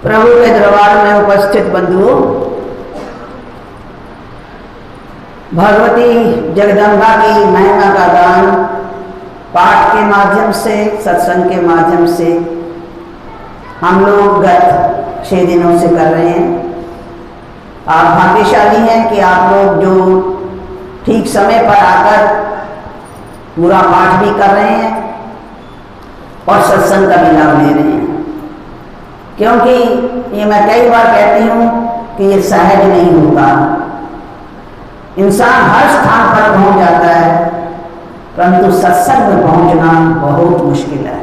प्रभु के दरबार में उपस्थित बंधुओं, भगवती जगदम्बा की महिमा का गान पाठ के माध्यम से, सत्संग के माध्यम से हम लोग गत 6 दिनों से कर रहे हैं। आप भाग्यशाली हैं कि आप लोग जो ठीक समय पर आकर पूरा पाठ भी कर रहे हैं और सत्संग का भी लाभ ले रहे हैं, क्योंकि ये मैं कई बार कहती हूँ कि ये सहज नहीं होता। इंसान हर स्थान पर पहुंच जाता है, परंतु सत्संग में पहुंचना बहुत मुश्किल है।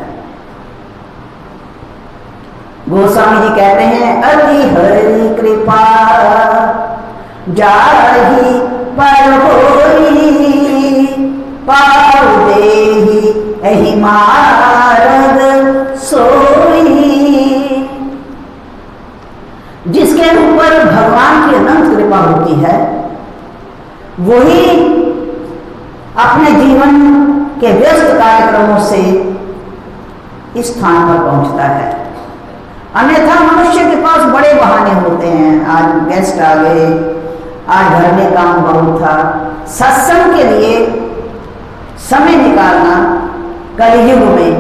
गोस्वामी जी कहते हैं, अति हरि कृपा जाहि पर होई, पाउ देहि एहि मार्ग सोई। जिसके ऊपर भगवान की अनंत कृपा होती है वही अपने जीवन के व्यस्त कार्यक्रमों से इस स्थान पर पहुंचता है। अन्यथा मनुष्य के पास बड़े बहाने होते हैं। आज गेस्ट आ गए, आज घर में काम बहुत था। सत्संग के लिए समय निकालना कलयुग में,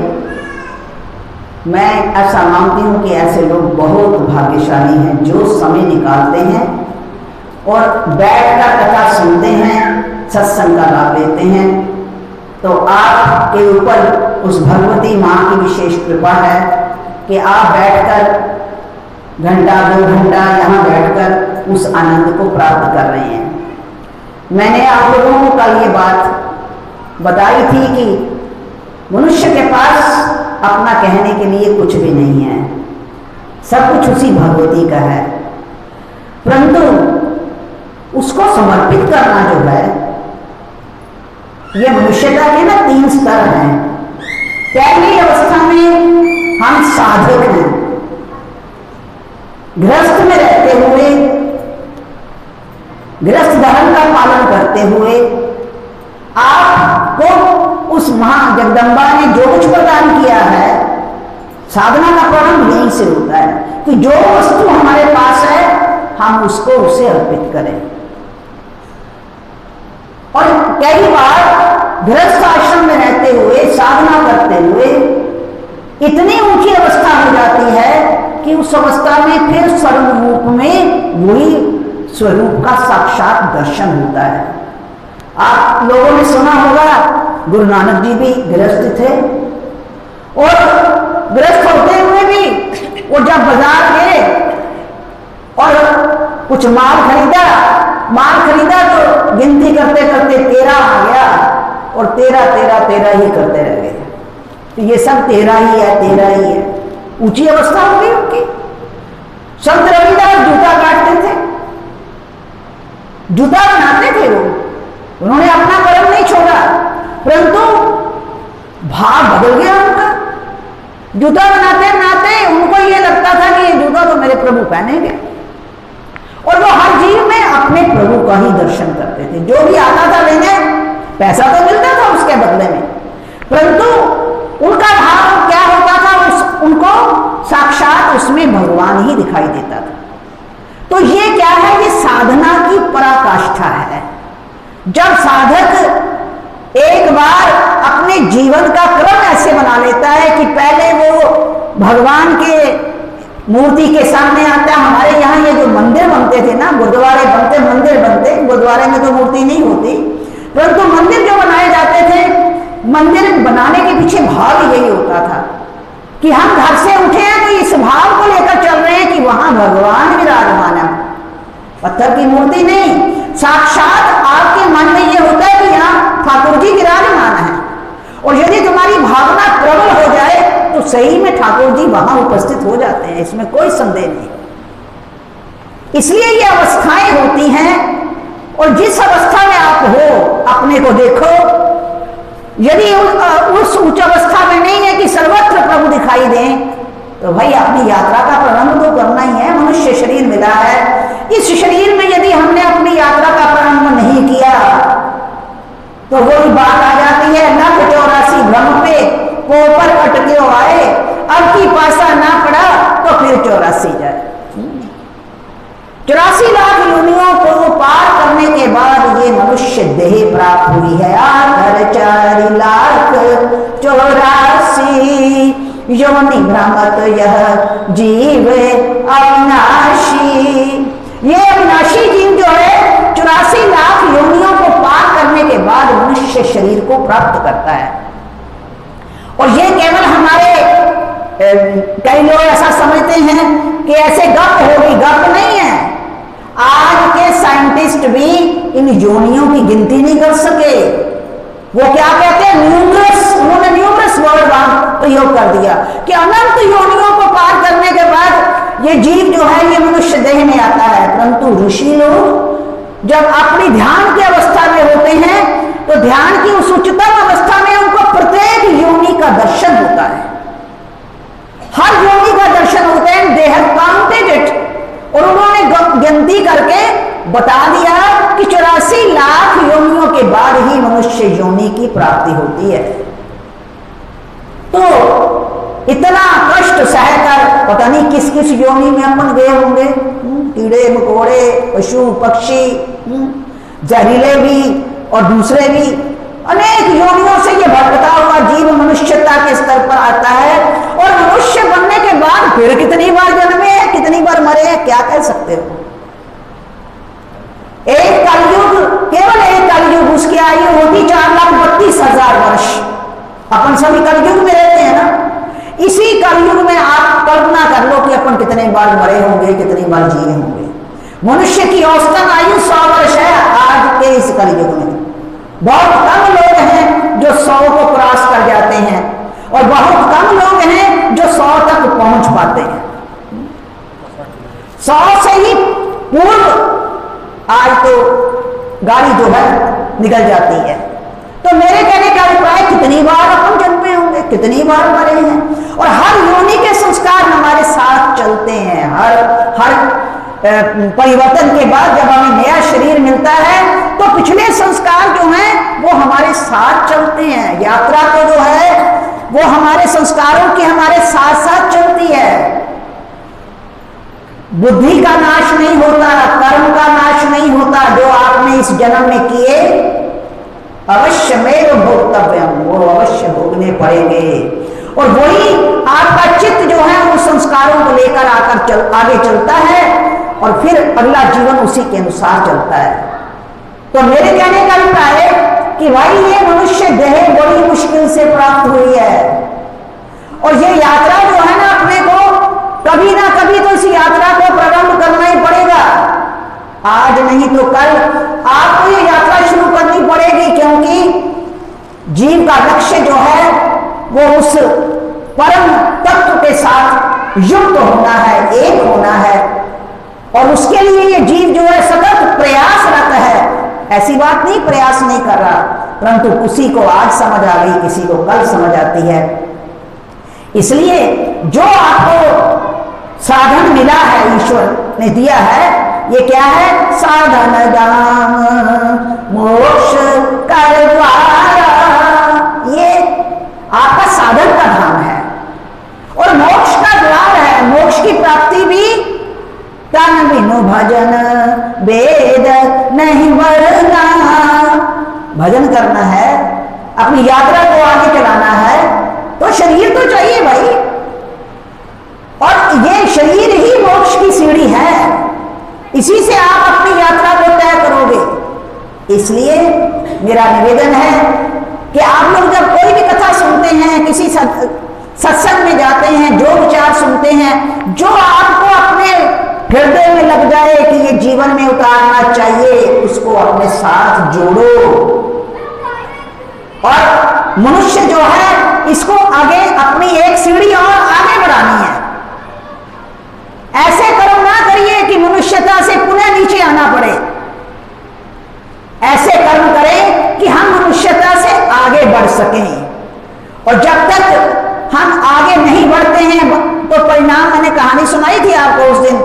मैं ऐसा मानती हूं कि ऐसे लोग बहुत भाग्यशाली हैं जो समय निकालते हैं और बैठकर कथा सुनते हैं, सत्संग का लाभ लेते हैं। तो आपके ऊपर उस भगवती माँ की विशेष कृपा है कि आप बैठकर घंटा 2 घंटा यहाँ बैठकर उस आनंद को प्राप्त कर रहे हैं। मैंने आप लोगों को कल ये बात बताई थी कि मनुष्य के पास अपना कहने के लिए कुछ भी नहीं है, सब कुछ उसी भगवती का है, परंतु उसको समर्पित करना जो है, यह मनुष्यता के ना 3 स्तर हैं। पहली अवस्था में हम साधक हैं, गृहस्थ में रहते हुए, गृहस्थ धर्म का पालन करते हुए आपको उस महा जगदम्बा ने जो कुछ प्रदान किया है, साधना का प्रारंभ यहीं से होता है कि जो वस्तु हमारे पास है हम उसको उसे अर्पित करें। और कई बार गृहस्थ आश्रम में रहते हुए, साधना करते हुए इतनी ऊंची अवस्था हो जाती है कि उस अवस्था में फिर स्वरूप में वही स्वरूप का साक्षात दर्शन होता है। आप लोगों ने सुना होगा, गुरु नानक जी भी गृहस्थ थे और गृहस्थ होते हुए भी वो जब बाजार गए और कुछ माल खरीदा तो गिनती करते करते 13 आ गया और 13 ही करते रह गए। तो ये सब 13 ही है। ऊंची अवस्था हो गई उनकी। संत रविदास जूता काटते थे, जूता बनाते थे वो, उन्होंने अपना कर्म नहीं छोड़ा, परंतु भाव बदल गया उनका। जूता बनाते बनाते उनको ये लगता था कि ये जूता तो मेरे प्रभु पहनेंगे, और वो हर जीव में अपने प्रभु का ही दर्शन करते थे। जो भी आता था लेने, पैसा तो मिलता था उसके बदले में, परंतु उनका भाव क्या होता था, उनको साक्षात उसमें भगवान ही दिखाई देता था। तो ये क्या है, ये साधना की पराकाष्ठा है। जब साधक एक बार अपने जीवन का क्रम ऐसे बना लेता है कि पहले वो भगवान के मूर्ति के सामने आता है। हमारे यहाँ ये जो मंदिर बनते थे ना, गुरुद्वारे बनते, मंदिर बनते, गुरुद्वारे में तो मूर्ति नहीं होती, परंतु मंदिर जो बनाए जाते थे, मंदिर बनाने के पीछे भाव यही होता था कि हम घर से उठे हैं तो इस भाव को लेकर चल रहे हैं कि वहां भगवान विराजमान है, पत्थर की मूर्ति नहीं। साक्षात आपके मन में यह होता है कि यहाँ ठाकुर जी विराजमान है, और यदि तुम्हारी भावना प्रबल हो जाए तो सही में ठाकुर जी वहां उपस्थित हो जाते हैं, इसमें कोई संदेह नहीं। इसलिए ये अवस्थाएं होती हैं, और जिस अवस्था में आप हो अपने को देखो। यदि उस उच्च अवस्था में नहीं है कि सर्वत्र प्रभु दिखाई दें, तो भाई अपनी यात्रा का प्रारंभ तो करना ही है। मनुष्य शरीर मिला है, इस शरीर में यदि हमने अपनी यात्रा का प्रारंभ नहीं किया तो वही बात आ जाती है, लाख 84 भ्रम पे पोपर अटके आए, अब की पासा ना पड़ा तो फिर 84 84 जाए। 84 लाख योनियों को पार करने के बाद ये मनुष्य देह प्राप्त हुई है। आकर 4 लाख 84 योनि भ्रमत यह जीव अविनाशी। ये अविनाशी जीव जो है 84 लाख योनियों को पार करने के बाद मनुष्य शरीर को प्राप्त करता है। और ये केवल हमारे कई लोग ऐसा समझते हैं कि ऐसे गप होगी, गप नहीं है। आज के साइंटिस्ट भी इन योनियों की गिनती नहीं कर सके। वो क्या कहते हैं, न्यूमरस, उन्होंने न्यूमरस वर्ड प्रयोग कर दिया कि अनंत योनियों को पार करने के बाद ये जीव जो है ये मनुष्य देह में आता है। परंतु ऋषि लोग जब अपनी ध्यान की अवस्था में होते हैं तो ध्यान की उस उच्चतम अवस्था में उनको प्रत्येक योनि का दर्शन होता है, हर योनि का दर्शन होता है। दे हैव काउंटेड इट, और उन्होंने गिनती करके बता दिया कि 84 लाख योनियों के बाद ही मनुष्य योनि की प्राप्ति होती है। तो इतना कष्ट सहकर पता नहीं किस किस योनि में अपन गए होंगे, कीड़े मकोड़े, पशु पक्षी, जहरीले भी और दूसरे भी अनेक योनियों से ये भटकता हुआ जीव मनुष्यता के स्तर पर आता है। और मनुष्य बनने के बाद फिर कितनी बार जन्मे हैं, कितनी बार मरे हैं, क्या कह सकते हो। एक कलयुग, केवल एक कलयुग, उसकी आयु होती 4,32,000 वर्ष। अपन सभी कलयुग में रहते हैं ना। इसी कलयुग में आप कल्पना कर लो कि अपन कितने बार मरे होंगे, कितनी बार जिए होंगे। मनुष्य की औसतन आयु 100 वर्ष है आज के इस कलयुग में। बहुत कम लोग हैं जो 100 को क्रॉस कर जाते हैं और बहुत कम लोग हैं जो 100 तक पहुंच पाते हैं। 100 से ही पूर्व आज तो गाड़ी जो है निकल जाती है। तो मेरे कहने का अभिप्राय, कितनी बार अपन जन्मे होंगे, कितनी बार मरे हैं, और हर योनि के संस्कार हमारे साथ चलते हैं। हर परिवर्तन के बाद जब हमें नया शरीर मिलता है तो पिछले संस्कार जो हैं वो हमारे साथ चलते हैं। यात्रा तो जो है वो हमारे संस्कारों की हमारे साथ साथ चलती है। बुद्धि का नाश नहीं होता, कर्म का नाश नहीं होता। जो आपने इस जन्म में किए अवश्य में भोक्तव्यम, वो अवश्य भोगने पड़ेंगे। और वही आपका चित्त जो है उन संस्कारों को लेकर आगे चलता है और फिर अगला जीवन उसी के अनुसार चलता है। तो मेरे कहने का अभिप्राय है कि भाई ये मनुष्य देह बड़ी मुश्किल से प्राप्त हुई है, और ये यात्रा जो है ना अपने को कभी ना कभी तो इस यात्रा को प्रारंभ करना ही पड़ेगा। आज नहीं तो कल आपको ये यात्रा शुरू करनी पड़ेगी, क्योंकि जीव का लक्ष्य जो है वो उस परम तत्व के साथ युक्त होना है, एक होना है। और उसके लिए ये जीव जो है सतत प्रयासरत है। ऐसी बात नहीं प्रयास नहीं कर रहा, परंतु किसी को आज समझ आ गई, किसी को कल समझ आती है। इसलिए जो आपको साधन मिला है, ईश्वर ने दिया है, ये क्या है, साधन दाम मोक्ष कर द्वारा। ये आपका साधन का धाम है और मोक्ष का द्वार है। मोक्ष की प्राप्ति भी तन बिनु भजन वेद नहीं वरना। भजन करना है, अपनी यात्रा को आगे चलाना है, तो शरीर तो चाहिए भाई। और ये शरीर ही मोक्ष की सीढ़ी है, इसी से आप अपनी यात्रा को तय करोगे। इसलिए मेरा निवेदन है कि आप लोग जब कोई भी कथा सुनते हैं, किसी सत्संग में जाते हैं, जो विचार सुनते हैं, जो आपको अपने हृदय में लग जाए कि ये जीवन में उतारना चाहिए, उसको अपने साथ जोड़ो। और मनुष्य जो है इसको आगे अपनी एक सीढ़ी और आगे बढ़ानी है। ऐसे कर्म ना करिए कि मनुष्यता से पुनः नीचे आना पड़े। ऐसे कर्म करें कि हम मनुष्यता से आगे बढ़ सकें। और जब तक हम आगे नहीं बढ़ते हैं तो परिणाम, मैंने कहानी सुनाई थी आपको उस दिन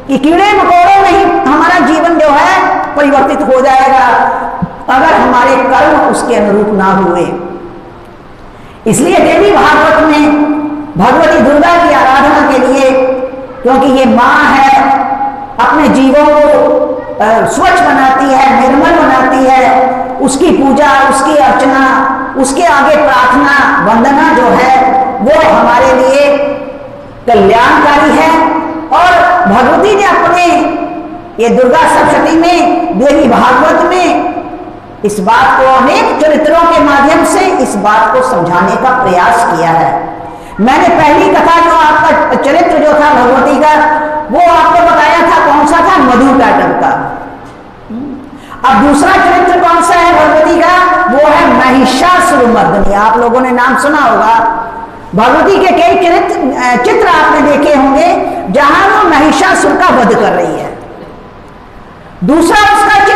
कि कीड़े मकोड़ों में ही हमारा जीवन जो है परिवर्तित हो जाएगा अगर हमारे कर्म उसके अनुरूप ना हुए। इसलिए देवी भागवत में भगवती दुर्गा की आराधना के लिए क्योंकि ये माँ है, अपने जीवों को स्वच्छ बनाती है, निर्मल बनाती है। उसकी पूजा, उसकी अर्चना, उसके आगे प्रार्थना वंदना जो है वो हमारे लिए कल्याणकारी है। और भगवती ने अपने ये दुर्गा सप्तशती में, देवी भागवत में इस बात को अनेक चरित्रों के माध्यम से इस बात को समझाने का प्रयास किया है। मैंने पहली कथा जो आपका चरित्र जो था भगवती का, वो आपको बताया था कौन सा था, मधु पैटर्न का। अब दूसरा चरित्र कौन सा है भगवती का, वो है महिषासुरमर्दिनी। आप लोगों ने नाम सुना होगा, भगवती के कई चित्र आपने देखे होंगे जहां वो महिषासुर का वध कर रही है। दूसरा उसका जो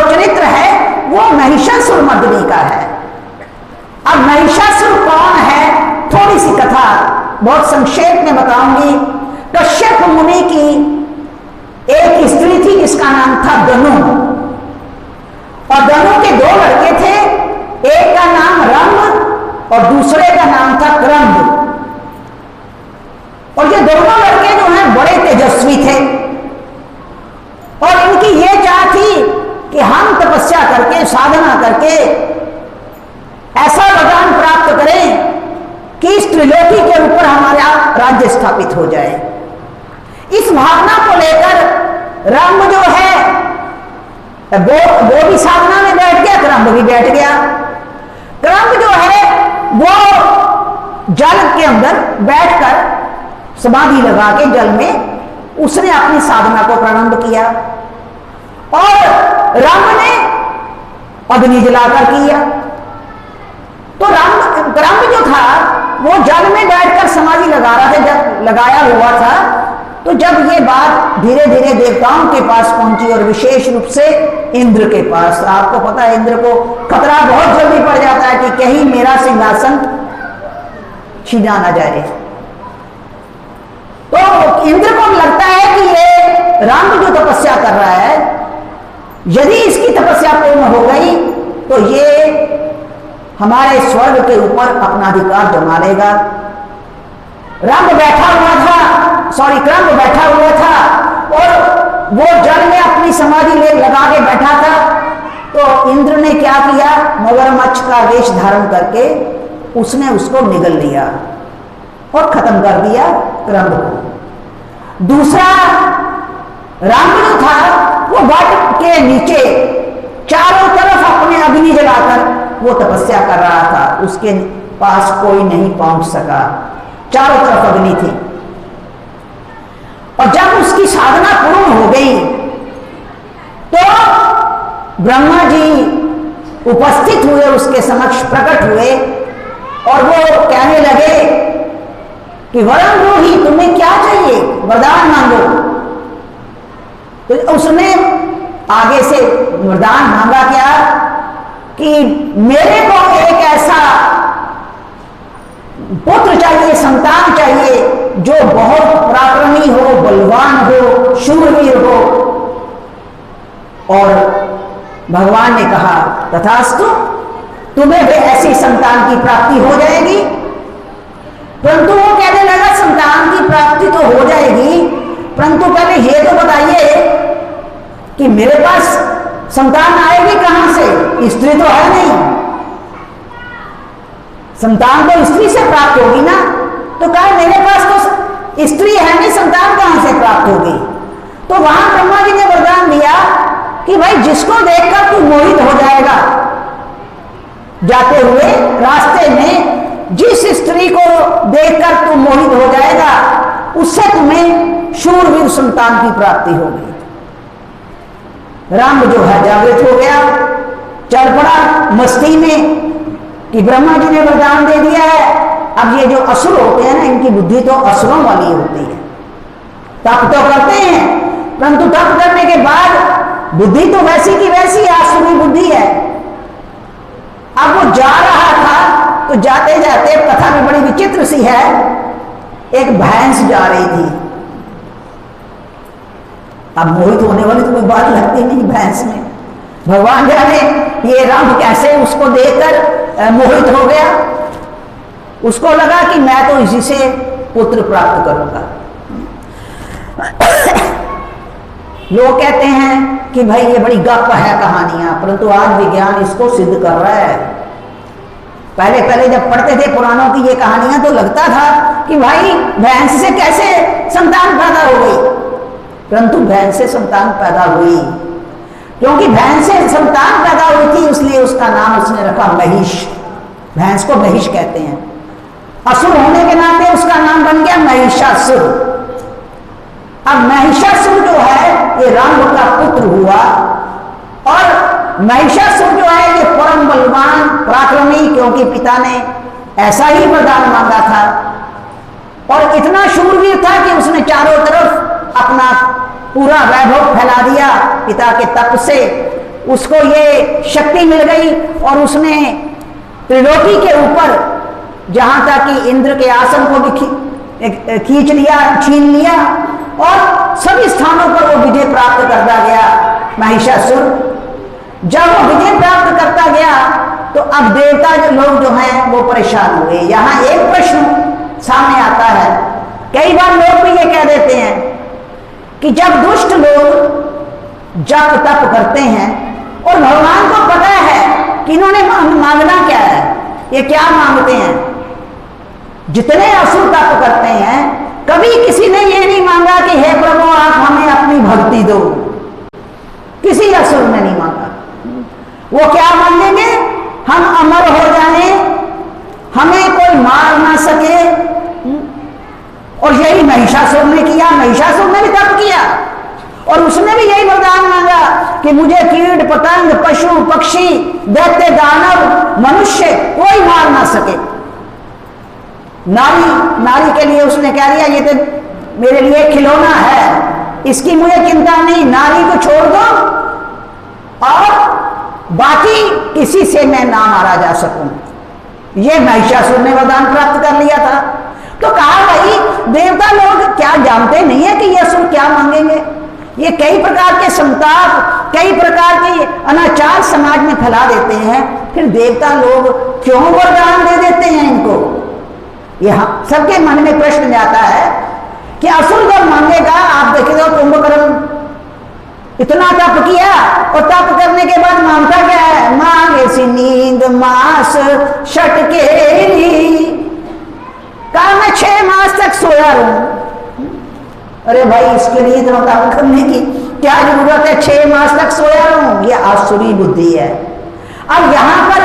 चरित्र है वो महिषासुरमर्दिनी का है। अब महिषासुर कौन है, थोड़ी सी कथा बहुत संक्षेप में बताऊंगी। कश्यप मुनि की एक स्त्री थी जिसका नाम था दनु, और दनु के दो लड़के थे, एक का नाम रंभ और दूसरे का नाम था क्रंभ। और ये दोनों लड़के जो हैं बड़े तेजस्वी थे, और इनकी ये चाह थी कि हम तपस्या करके, साधना करके ऐसा वरदान प्राप्त करें कि इस त्रिलोकी के ऊपर हमारा राज्य स्थापित हो जाए। इस भावना को लेकर रंभ जो है वो भी साधना में बैठ गया, क्रंभ भी बैठ गया। क्रंभ जो है वो जल के अंदर बैठकर समाधि लगा के जल में उसने अपनी साधना को प्रारंभ किया, और रंभ ने अग्नि जलाकर किया। तो क्रंभ जो था वो जल में बैठकर समाधि लगा रहा था, जब लगाया हुआ था। तो जब ये बात धीरे धीरे देवताओं के पास पहुंची, और विशेष रूप से इंद्र के पास, आपको पता है इंद्र को खतरा बहुत जल्दी पड़ जाता है कि कहीं मेरा सिंहासन छीना ना जाए। तो इंद्र को लगता है कि ये राम जो तपस्या कर रहा है, यदि इसकी तपस्या पूर्ण हो गई तो ये हमारे स्वर्ग के ऊपर अपना अधिकार जमा लेगा। क्रंभ बैठा हुआ था और वो जल में अपनी समाधि लगा के बैठा था। तो इंद्र ने क्या किया, मगरमच्छ का वेश धारण करके उसने उसको निगल लिया और खत्म कर दिया क्रंभ को। दूसरा रंभ जो था वो वट के नीचे चारों तरफ अपने अग्नि जलाकर वो तपस्या कर रहा था, उसके पास कोई नहीं पहुंच सका, चारों तरफ अग्नि थी। और जब उसकी साधना पूर्ण हो गई तो ब्रह्मा जी उपस्थित हुए, उसके समक्ष प्रकट हुए, और वो कहने लगे कि वरम रोही, तुम्हें क्या चाहिए, वरदान मांगो। तो उसने आगे से वरदान मांगा क्या कि मेरे को एक ऐसा पुत्र चाहिए, संतान चाहिए जो बहुत पराक्रमी हो, बलवान हो, शूरवीर हो। और भगवान ने कहा तथास्तु, तुम्हें भी ऐसी संतान की प्राप्ति हो जाएगी। परंतु वो कहने लगा संतान की प्राप्ति तो हो जाएगी, परंतु पहले ये तो बताइए कि मेरे पास संतान आएगी कहां से, स्त्री तो है नहीं, संतान तो स्त्री से प्राप्त होगी ना। तो कहा मेरे पास तो स्त्री है नहीं, संतान कहां से प्राप्त होगी। तो वहां ब्रह्मा जी ने वरदान दिया कि भाई जिसको देखकर तू मोहित हो जाएगा, जाते हुए रास्ते में जिस स्त्री को देखकर तू मोहित हो जाएगा, उससे तुम्हें शूरवीर संतान की प्राप्ति होगी। राम जो है जागृत हो गया, चल पड़ा मस्ती में कि ब्रह्मा जी ने वरदान दे दिया है। अब ये जो असुर होते हैं ना, इनकी बुद्धि तो असुरों वाली होती है, तप तो करते हैं, परंतु तप करने के बाद बुद्धि तो वैसी की वैसी आसुरी बुद्धि है। अब वो जा रहा था तो जाते जाते, कथा में बड़ी विचित्र सी है, एक भैंस जा रही थी। अब मोहित होने वाली तो कोई बात लगती नहीं भैंस में, भगवान जाने ये रंभ कैसे उसको देखकर मोहित हो गया। उसको लगा कि मैं तो इसी से पुत्र प्राप्त करूंगा। लोग कहते हैं कि भाई ये बड़ी गप है कहानियां, परंतु आज विज्ञान इसको सिद्ध कर रहा है। पहले पहले जब पढ़ते थे पुराणों की ये कहानियां तो लगता था कि भाई भैंस से कैसे संतान पैदा हो गई, परंतु भैंस से संतान पैदा हुई, क्योंकि भैंस से संतान पैदा हुई थी इसलिए उसका नाम उसने रखा महिष। भैंस को महिष कहते हैं। असुर होने के नाते उसका नाम बन गया महिषासुर। अब महिषासुर जो है ये राम का पुत्र हुआ, और महिषासुर जो है ये परम बलवान पराक्रमी, क्योंकि पिता ने ऐसा ही वरदान मांगा था, और इतना शूरवीर था कि उसने चारों तरफ अपना पूरा वैभव फैला दिया। पिता के तप से उसको ये शक्ति मिल गई, और उसने त्रिलोकी के ऊपर जहां तक कि इंद्र के आसन को भी खींच लिया, छीन लिया, और सभी स्थानों पर वो विजय प्राप्त करता गया महिषासुर। जब वो विजय प्राप्त करता गया तो अब देवता जो लोग जो हैं वो परेशान हुए। यहां एक प्रश्न सामने आता है, कई बार लोग भी ये कह देते हैं कि जब दुष्ट लोग जप तप करते हैं और भगवान को पता है कि इन्होंने मांगना क्या है, ये क्या मांगते हैं, जितने असुर तप करते हैं कभी किसी ने ये नहीं मांगा कि हे प्रभु आप हमें अपनी भक्ति दो, किसी असुर ने नहीं मांगा। वो क्या मांगेंगे, हम अमर हो जाएं, हमें कोई मार ना सके। और यही महिषासुर ने किया, महिषासुर ने भी तप किया, और उसने भी यही वरदान मांगा कि मुझे कीट पतंग पशु पक्षी दैत्य दानव मनुष्य कोई मार ना सके। नारी के लिए उसने कह दिया ये तो मेरे लिए खिलौना है, इसकी मुझे चिंता नहीं, नारी को छोड़ दो और बाकी किसी से मैं ना मारा जा सकूं। ये महिषासुर ने वरदान प्राप्त कर लिया था। तो कहा भाई देवता लोग क्या जानते नहीं है कि ये असुर क्या मांगेंगे, ये कई प्रकार के संताप कई प्रकार के अनाचार समाज में फैला देते हैं, फिर देवता लोग क्यों वरदान दे देते हैं इनको। यहां सबके मन में प्रश्न जाता है कि असुर जब मांगेगा, आप देखेगा कुंभकर्ण इतना तप किया और तप करने के बाद मांगता क्या है, मांगे सी नींद मास षटकेरी, कहा मैं 6 मास तक सोया रहूं। अरे भाई इसके लिए इतना तप करने की क्या जरूरत है, 6 मास तक सोया रहूं, यह आसुरी बुद्धि है। अब यहां पर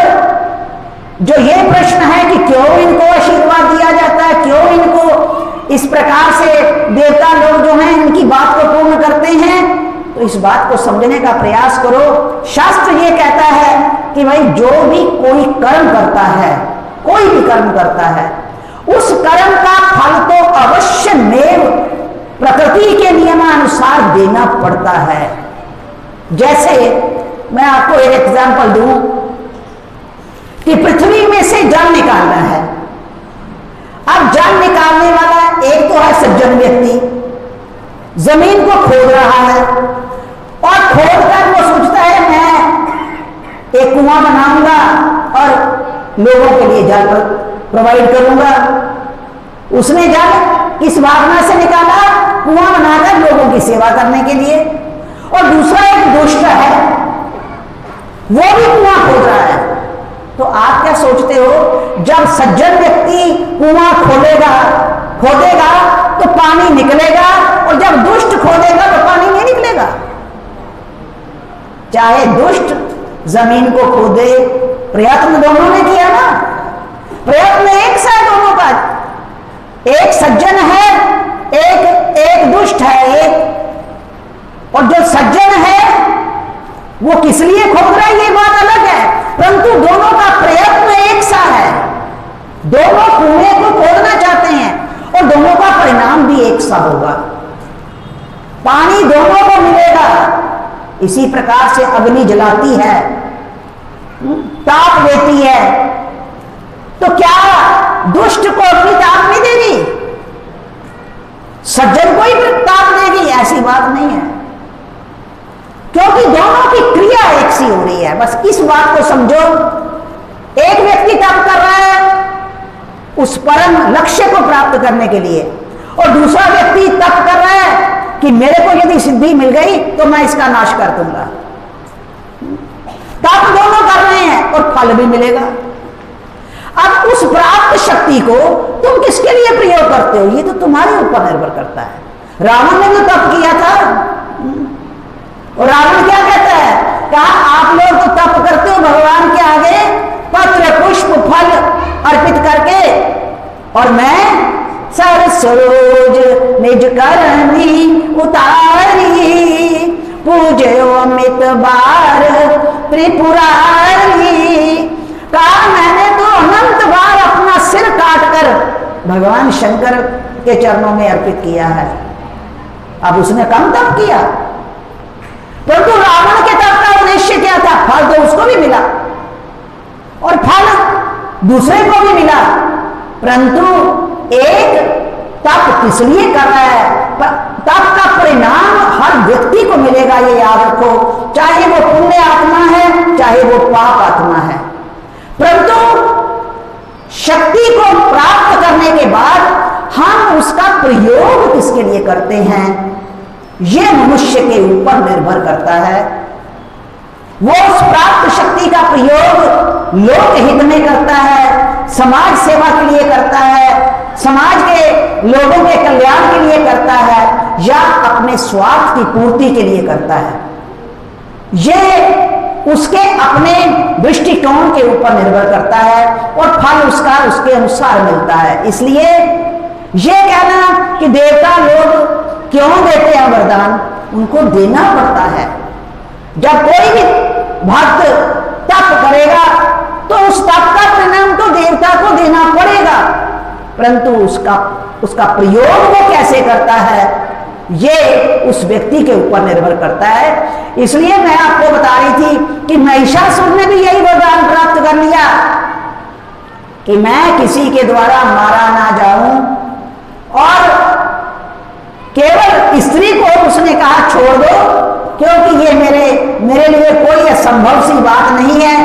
जो ये प्रश्न है कि क्यों इनको आशीर्वाद दिया जाता है, क्यों इनको इस प्रकार से देवता लोग जो हैं इनकी बात को पूर्ण करते हैं, तो इस बात को समझने का प्रयास करो। शास्त्र ये कहता है कि भाई जो भी कोई कर्म करता है, कोई भी कर्म करता है, उस कर्म का फल तो अवश्य में प्रकृति के नियमानुसार देना पड़ता है। जैसे मैं आपको एक एग्जांपल दूं कि पृथ्वी में से जल निकालना है। अब जल निकालने वाला एक तो है सज्जन व्यक्ति, जमीन को खोद रहा है और खोद कर वो सोचता है मैं एक कुआं बनाऊंगा और लोगों के लिए जल प्रोवाइड करूंगा। उसने जल किस भावना से निकाला, कुआं बनाकर लोगों की सेवा करने के लिए। और दूसरा एक दुष्ट है, वो भी कुआं खोद रहा है। तो आप क्या सोचते हो, जब सज्जन व्यक्ति कुआं खोदेगा तो पानी निकलेगा, और जब दुष्ट खोदेगा तो पानी नहीं निकलेगा। चाहे दुष्ट जमीन को खोदे, प्रयत्न दोनों ने किया ना, प्रयत्न एक सा दोनों का, एक सज्जन है एक दुष्ट है, और जो सज्जन है वो किस लिए खोद रहा है ये बात अलग है, परंतु दोनों का प्रयत्न एक सा है। दोनों कुएं को खोदना चाहते हैं और दोनों का परिणाम भी एक सा होगा, पानी दोनों को मिलेगा। इसी प्रकार से अग्नि जलाती है, ताप देती है, तो क्या दुष्ट को अपनी ताप नहीं देगी, सज्जन को ही ताप देगी? ऐसी बात नहीं है, क्योंकि दोनों की क्रिया एक सी हो रही है। बस इस बात को समझो, एक व्यक्ति तप कर रहा है उस परम लक्ष्य को प्राप्त करने के लिए, और दूसरा व्यक्ति तप कर रहा है कि मेरे को यदि सिद्धि मिल गई तो मैं इसका नाश कर दूंगा। तप दोनों कर रहे हैं और फल भी मिलेगा। अब उस प्राप्त शक्ति को तुम किसके लिए प्रयोग करते हो, ये तो तुम्हारे ऊपर निर्भर करता है। रावण ने तो तप किया था, और रावण क्या कहता है, कहा आप लोग तो तप करते हो भगवान के आगे पत्र पुष्प फल अर्पित करके, और मैं सर सरोज निज करनी उतारी, पूजो अमित बार त्रिपुरारी। कहा मैंने तो अनंत बार अपना सिर काटकर भगवान शंकर के चरणों में अर्पित किया है। अब उसने कम तप किया, परंतु रावण के तप का उद्देश्य क्या था, फल तो उसको भी मिला और फल दूसरे को भी मिला, परंतु एक तप किस लिए कर रहा है, तप का परिणाम हर व्यक्ति को मिलेगा, ये याद रखो, चाहे वो पुण्य आत्मा है चाहे वो पाप आत्मा है। परंतु शक्ति को प्राप्त करने के बाद हम उसका प्रयोग किसके लिए करते हैं, यह मनुष्य के ऊपर निर्भर करता है। वो उस प्राप्त शक्ति का प्रयोग लोक हित में करता है, समाज सेवा के लिए करता है, समाज के लोगों के कल्याण के लिए करता है, या अपने स्वार्थ की पूर्ति के लिए करता है। यह उसके अपने दृष्टिकोण के ऊपर निर्भर करता है और फल उसका उसके अनुसार मिलता है। इसलिए यह कहना कि देवता लोग क्यों देते हैं वरदान, उनको देना पड़ता है। जब कोई भी भक्त तप करेगा तो उस तप का परिणाम तो देवता को देना पड़ेगा, परंतु उसका प्रयोग वो कैसे करता है, ये उस व्यक्ति के ऊपर निर्भर करता है। इसलिए मैं आपको बता रही थी कि महिषासुर ने भी यही वरदान प्राप्त कर लिया कि मैं किसी के द्वारा मारा ना जाऊं, और केवल स्त्री को उसने कहा छोड़ दो, क्योंकि ये मेरे लिए कोई असंभव सी बात नहीं है।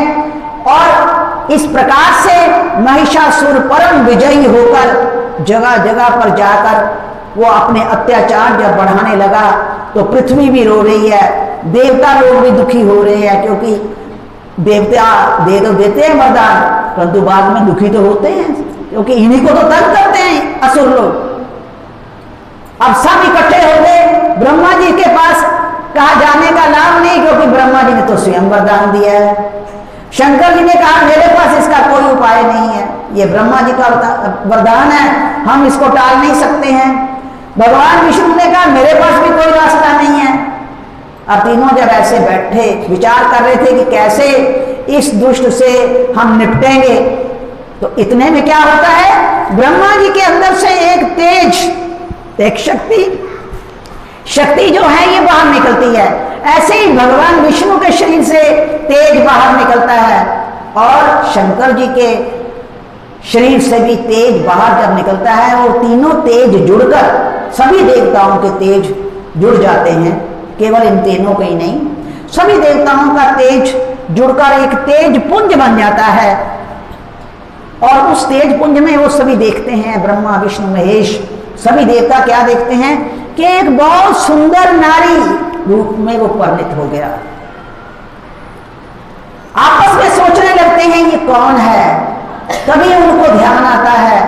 और इस प्रकार से महिषासुर परम विजयी होकर जगह जगह पर जाकर वो अपने अत्याचार जब बढ़ाने लगा तो पृथ्वी भी रो रही है, देवता लोग भी दुखी हो रहे हैं, क्योंकि देवता दे तो देते हैं वरदान, परंतु बाद में दुखी तो होते हैं, क्योंकि इन्हीं को तो तंग करते हैं असुर लोग। अब सब इकट्ठे हो गए ब्रह्मा जी के पास, कहा जाने का लाभ नहीं, क्योंकि ब्रह्मा जी ने तो स्वयं वरदान दिया है। शंकर जी ने कहा मेरे पास इसका कोई उपाय नहीं है, ये ब्रह्मा जी का वरदान है, हम इसको टाल नहीं सकते हैं। भगवान विष्णु ने कहा मेरे पास भी कोई रास्ता नहीं है। अब तीनों जब ऐसे बैठे विचार कर रहे थे कि कैसे इस दुष्ट से हम निपटेंगे, तो इतने में क्या होता है, ब्रह्मा जी के अंदर से एक तेज, एक शक्ति जो है ये बाहर निकलती है। ऐसे ही भगवान विष्णु के शरीर से तेज बाहर निकलता है, और शंकर जी के शरीर से भी तेज बाहर जब निकलता है, वो तीनों तेज जुड़कर सभी देवताओं के तेज जुड़ जाते हैं। केवल इन तीनों के ही नहीं, सभी देवताओं का तेज जुड़कर एक तेज पुंज बन जाता है, और उस तेज पुंज में वो सभी देखते हैं, ब्रह्मा विष्णु महेश सभी देवता क्या देखते हैं कि एक बहुत सुंदर नारी रूप में वो परिणित हो गया। आपस में सोचने लगते हैं ये कौन है। तभी उनको ध्यान आता है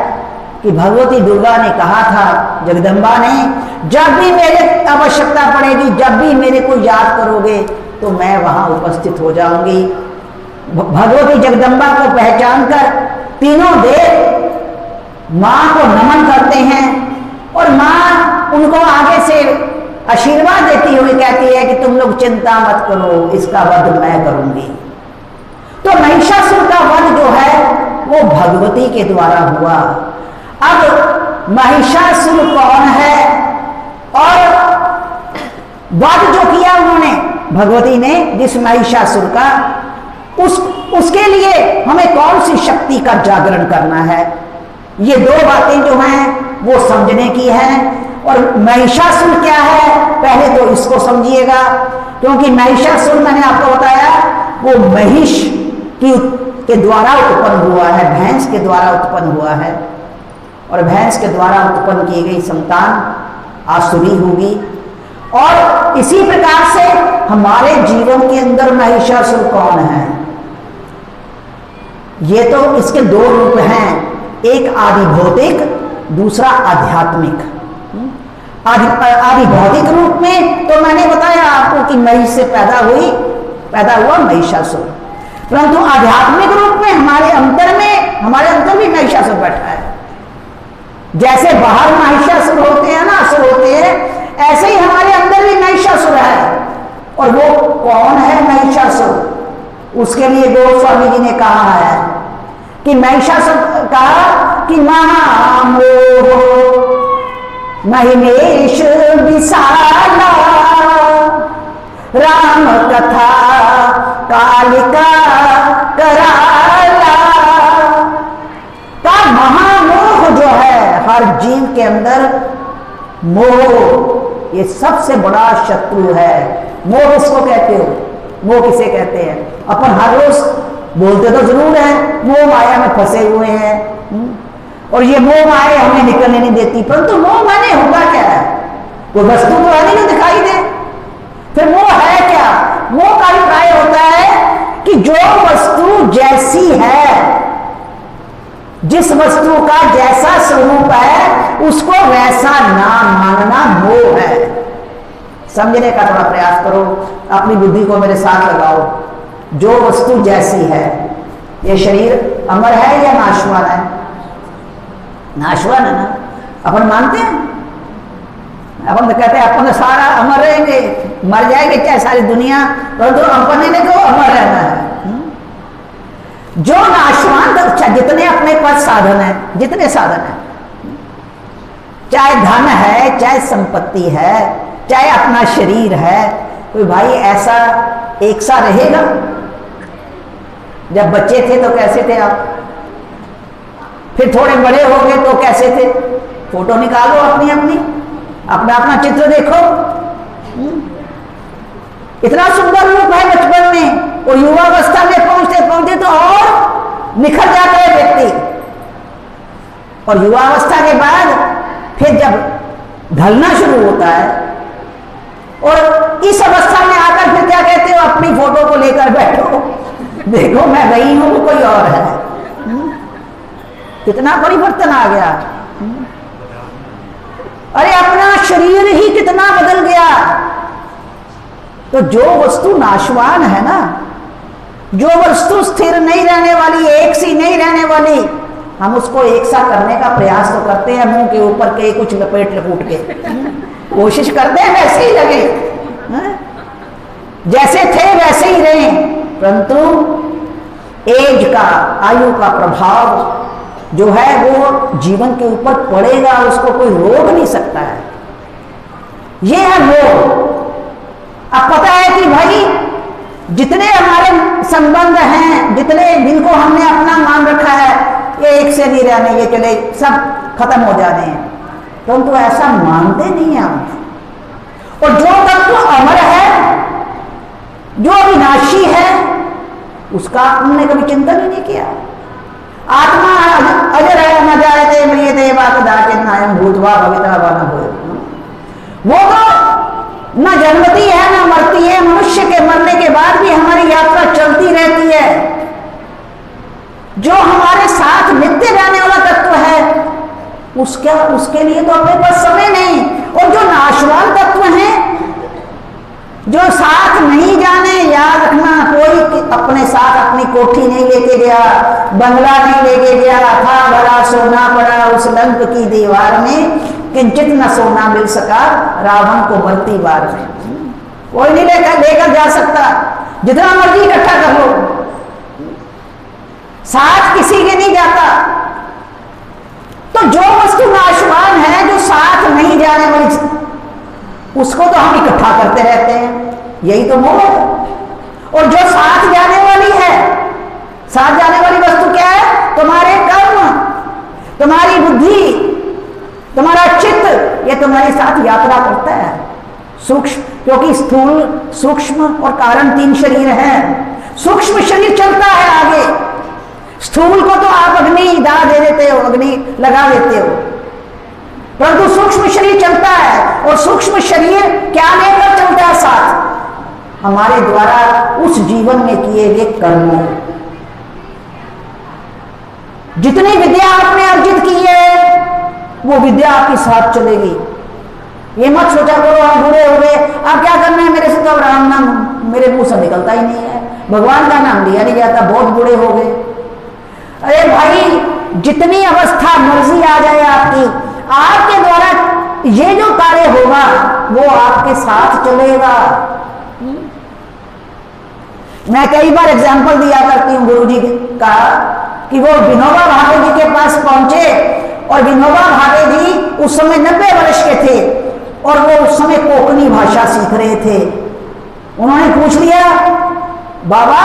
कि भगवती दुर्गा ने कहा था, जगदम्बा ने, जब भी मेरे आवश्यकता पड़ेगी, जब भी मेरे को याद करोगे तो मैं वहां उपस्थित हो जाऊंगी। भगवती जगदम्बा को पहचान कर तीनों देव मां को नमन करते हैं, और मां उनको आगे से आशीर्वाद देती हुई कहती है कि तुम लोग चिंता मत करो, इसका वध मैं करूंगी। तो महिषासुर का वध जो है वो भगवती के द्वारा हुआ। अब महिषासुर कौन है, और वध जो किया उन्होंने भगवती ने जिस महिषासुर का, उसके लिए हमें कौन सी शक्ति का जागरण करना है, ये दो बातें जो हैं वो समझने की है। और महिषासुर क्या है पहले तो इसको समझिएगा, क्योंकि महिषासुर मैंने आपको बताया वो महिष के द्वारा उत्पन्न हुआ है, भैंस के द्वारा उत्पन्न हुआ है, और भैंस के द्वारा उत्पन्न की गई संतान आसुरी होगी। और इसी प्रकार से हमारे जीवन के अंदर महिषासुर कौन है? ये तो इसके दो रूप हैं, एक आदि भौतिक, दूसरा आध्यात्मिक। आदि भौतिक रूप में तो मैंने बताया आपको कि महिष से पैदा हुआ महिषासुर, परंतु आध्यात्मिक रूप में हमारे अंतर भी महिषासुर बैठा है। जैसे बाहर महिषासुर होते हैं ना, असुर होते हैं, ऐसे ही हमारे अंदर भी महिषासुर है। और वो कौन है महिषासुर? उसके लिए गोस्वामी जी ने कहा है कि महिषासुर कहा कि महामोह महिमेश विशाला राम कथा कालिका कराला। का महामोह जो है हर जीव के अंदर, मोह ये सबसे बड़ा शत्रु है। मोह किसको कहते हो? मोह किसे कहते हैं? अपन हर रोज बोलते तो जरूर है मोह माया में फंसे हुए हैं, और ये मोह माया हमें निकलने नहीं देती। परंतु मोह माने होगा क्या है? कोई वस्तु तो है नहीं जो दिखाई दे, फिर मोह है क्या? मोह का अभिप्राय होता है कि जो वस्तु जैसी है, जिस वस्तु का जैसा स्वरूप है उसको वैसा ना मानना मोह है। समझने का थोड़ा प्रयास करो, अपनी बुद्धि को मेरे साथ लगाओ। जो वस्तु जैसी है, ये शरीर अमर है या नाशवान है? नाशवान है ना। अपन मानते हैं, अपन तो कहते हैं अपन तो सारा अमर रहेंगे, मर जाएंगे चाहे सारी दुनिया, परंतु अपन ने तो अमर रहना है। जो नाशवान, जितने अपने पास साधन है, जितने साधन है, चाहे धन है, चाहे संपत्ति है, चाहे अपना शरीर है, कोई भाई ऐसा एक सा रहेगा? जब बच्चे थे तो कैसे थे आप? फिर थोड़े बड़े हो गए तो कैसे थे? फोटो निकालो अपनी अपना चित्र देखो, इतना सुंदर रूप है बचपन में, और युवावस्था में पहुंचते तो और निखर जाता है व्यक्ति। और युवावस्था के बाद फिर जब ढलना शुरू होता है, और इस अवस्था में आकर फिर क्या कहते हो? अपनी फोटो को लेकर बैठो, देखो मैं वही हूं, कोई और है। कितना परिवर्तन आ गया। अरे अपना शरीर ही कितना बदल गया। तो जो वस्तु नाशवान है ना, जो वस्तु स्थिर नहीं रहने वाली, एक सी नहीं रहने वाली, हम उसको एक सा करने का प्रयास तो करते हैं, मुंह के ऊपर के कुछ लपेट के कोशिश करते हैं वैसे ही लगे, जैसे थे वैसे ही रहे। परंतु एज का, आयु का प्रभाव जो है वो जीवन के ऊपर पड़ेगा, उसको कोई रोक नहीं सकता है। ये है मोह। अब पता है कि भाई जितने हमारे संबंध हैं, जिनको हमने अपना मान रखा है, ये एक से नहीं रहने, ये चले सब खत्म हो जाने हैं, परंतु तो ऐसा मानते नहीं हम। और जो तत्व अमर है, जो अविनाशी है, उसका हमने कभी चिंतन ही नहीं किया। आत्मा अजर है, न जायते म्रियते वा कदाचित् नायं भूत्वा भविता वा न भूयः। वो तो न जन्मती है न मरती है। मनुष्य के मरने के बाद भी हमारी यात्रा चलती रहती है। जो हमारे साथ नित्य रहने वाला तत्व है, उसके लिए तो अपने पास समय नहीं। और जो नाशवान तत्व हैं, जो साथ नहीं जाने, याद रखना, कोई अपने साथ अपनी कोठी नहीं लेके गया, बंगला नहीं लेके गया, था भरा सोना पड़ा उस लंक की दीवार में, किंचित न सोना मिल सका रावण को मरती बार में। कोई नहीं लेकर जा सकता, जितना मर्जी इकट्ठा कर लो, साथ किसी के नहीं जाता। तो जो वस्तु नाशवान है, जो साथ नहीं जाने वाली, उसको तो हम इकट्ठा करते रहते हैं, यही तो मोह है। और जो साथ जाने वाली है, साथ जाने वाली वस्तु क्या है? तुम्हारे कर्म, तुम्हारी बुद्धि, तुम्हारा चित्त, ये तुम्हारे साथ यात्रा करता है। सूक्ष्म, क्योंकि स्थूल, सूक्ष्म और कारण 3 शरीर हैं। सूक्ष्म शरीर चलता है आगे, स्थूल को तो आप अग्नि दाह दे देते हो, अग्नि लगा देते हो, परंतु सूक्ष्म शरीर चलता है, और सूक्ष्म शरीर क्या लेकर चलता है साथ? हमारे द्वारा उस जीवन में किए गए कर्मों। जितनी विद्या आपने अर्जित की है वो विद्या आपके साथ चलेगी। ये मत सोचा करो हम बूढ़े हो गए अब क्या करना है, मेरे से तो राम नाम मेरे मुंह से निकलता ही नहीं है, भगवान का नाम लिया नहीं जाता, बहुत बूढ़े हो गए। अरे भाई, जितनी अवस्था मर्जी आ जाए आपकी, आपके द्वारा ये जो कार्य होगा वो आपके साथ चलेगा। मैं कई बार एग्जाम्पल दिया करती हूँ गुरु जी का कि वो विनोबा भावे जी के पास पहुंचे, और विनोबा भावे जी उस समय 90 वर्ष के थे, और वो उस समय कोंकणी भाषा सीख रहे थे। उन्होंने पूछ लिया, बाबा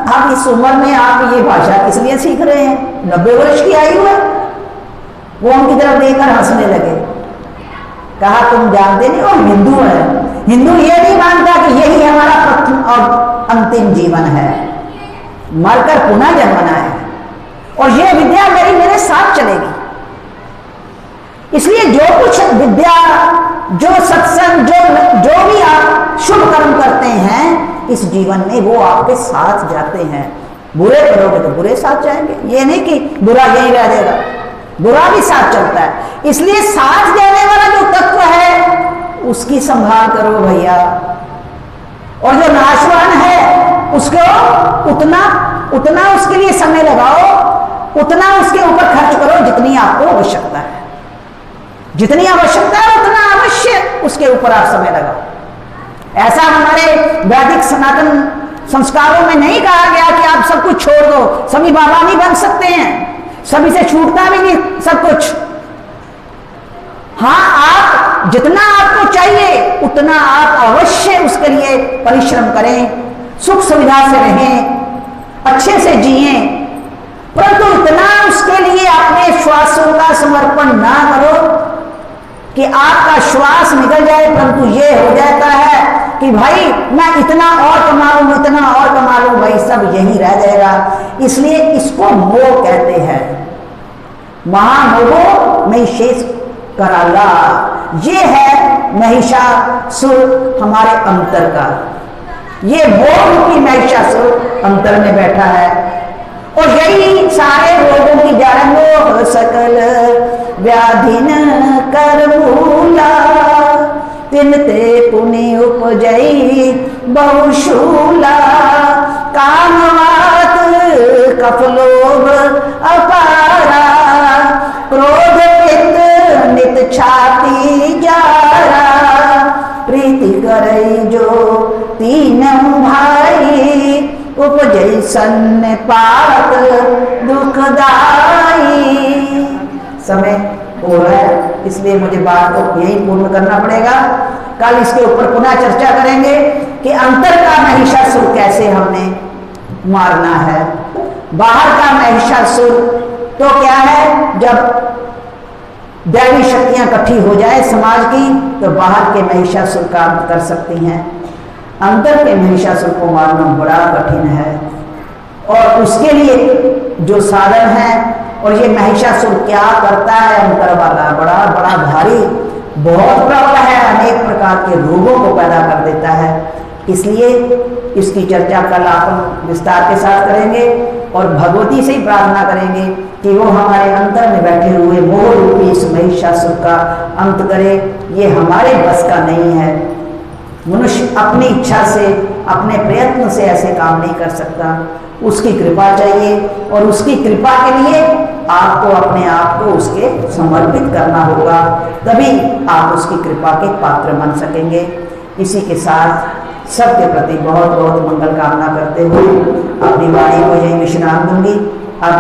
आप इस उम्र में आप ये भाषा किस लिए सीख रहे हैं, 90 वर्ष की आयु है? वो उनकी तरफ देखकर हंसने लगे। कहा तुम जानते नहीं, वो हिंदू है, हिंदू ये नहीं मानता कि यही हमारा प्रथम और अंतिम जीवन है, मरकर पुनः जन्मना है, और ये विद्या मेरे साथ चलेगी। इसलिए जो कुछ विद्या, जो सत्संग, जो भी आप शुभ कर्म करते हैं इस जीवन में, वो आपके साथ जाते हैं। बुरे करोगे तो बुरे साथ जाएंगे, ये नहीं कि बुरा यही रह जाएगा, बुरा भी साथ चलता है। इसलिए साथ जाने वाला जो तत्व है उसकी संभाल करो भैया, और जो नाशवान है उसको उतना उसके लिए समय लगाओ, उतना उसके ऊपर खर्च करो जितनी आपको आवश्यकता है, जितनी आवश्यकता है उतना अवश्य उसके ऊपर आप समय लगाओ। ऐसा हमारे वैदिक सनातन संस्कारों में नहीं कहा गया कि आप सब कुछ छोड़ दो, सभी बाबा नहीं बन सकते हैं, सभी से छूटता भी नहीं सब कुछ। हाँ, आप जितना आपको चाहिए उतना आप अवश्य उसके लिए परिश्रम करें, सुख सुविधा से रहें, अच्छे से जिए, परंतु इतना उसके लिए अपने श्वासों का समर्पण ना करो कि आपका श्वास निकल जाए, परंतु ये हो जाता है कि भाई मैं इतना और कमा लूं, इतना और कमा लूं, भाई सब यही रह जाएगा। इसलिए इसको मोह कहते हैं, महामोहो में शेष कराला। ये है महिषासुर हमारे अंतर का, ये मोह रूपी महिषासुर अंतर में बैठा है, और यही सारे रोगों की जड़, मोह सकल व्याधिन कर मूला, तिनते पुनि उपजई बहुशूला, कामवात कफलोभ अपारा, क्रोध पित्त नित छाती जारा, प्रीति करई जो तीनों भाई, उपजई सन्न पात दुखदाई। समय हो रहा है, इसलिए मुझे बात को यही पूर्ण करना पड़ेगा। कल इसके ऊपर पुनः चर्चा करेंगे कि अंतर का महिषासुर कैसे हमने मारना है। बाहर का महिषासुर तो क्या है, जब दैवी शक्तियां इकट्ठी हो जाए समाज की तो बाहर के महिषासुर का अंत कर सकती हैं। अंतर के महिषासुर को मारना बड़ा कठिन है, और उसके लिए जो साधन है, और ये महिषासुर क्या करता है अंतर वाला, बड़ा बड़ा भारी, बहुत प्रबल है, अनेक प्रकार के रोगों को पैदा कर देता है। इसलिए इसकी चर्चा कल आप विस्तार के साथ करेंगे, और भगवती से ही प्रार्थना करेंगे कि वो हमारे अंतर में बैठे हुए मोह रूपी इस महिषासुर का अंत करे। ये हमारे बस का नहीं है, मनुष्य अपनी इच्छा से, अपने प्रयत्न से ऐसे काम नहीं कर सकता, उसकी कृपा चाहिए, और उसकी कृपा के लिए आपको अपने आप को उसके समर्पित करना होगा, तभी आप उसकी कृपा के पात्र बन सकेंगे। इसी के साथ सबके प्रति बहुत बहुत मंगल कामना करते हुए अपनी वाणी को यही विश्राम दूंगी। अब